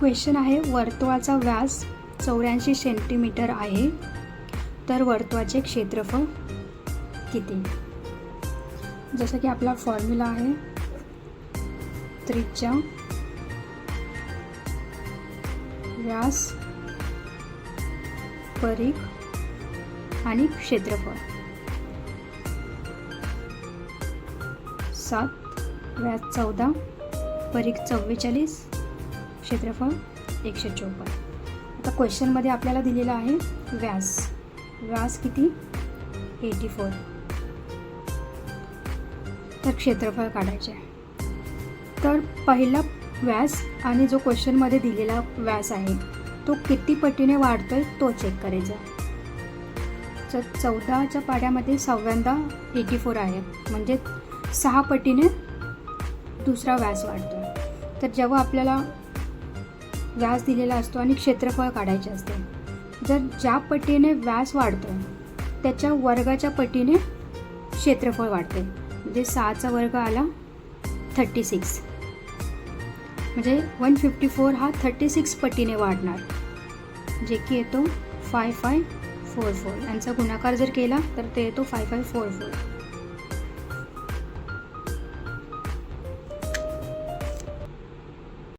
Question आहे, वर्तुळाचा व्यास 84 centimetre आहे, तर वर्तुळाचे क्षेत्रफळ किती? जसं की आपला फॉर्म्युला आहे, त्रिज्या, व्यास, परिघ आणि क्षेत्रफळ. 7, व्यास 14, परिघ 44, क्षेत्रफळ 154. आता क्वेश्चनमध्ये आपल्याला दिलेला आहे व्यास किती? 84. तर क्षेत्रफळ काढायचे आहे. तर पहिला व्यास आणि जो क्वेश्चनमध्ये दिलेला व्यास आहे तो किती पटीने वाढतोय तो चेक करायचा. तर 14च्या पाढ्यामध्ये 6व्यांदा 84 आहे, म्हणजे 6 पटीने दुसरा व्यास वाढतोय. तर जेव्हा आपल्याला व्यास दिलेला असतो आणि क्षेत्रफळ काढायचे असते, जर ज्या पटीने व्यास वाढतोय त्याच्या वर्गाच्या पटीने क्षेत्रफळ वाढते. म्हणजे 6चा वर्ग आला 36, म्हणजे 154 हा 36 पटीने वाढणार, जे की येतो 5544. यांचा गुणाकार जर केला तर ते येतो 5544.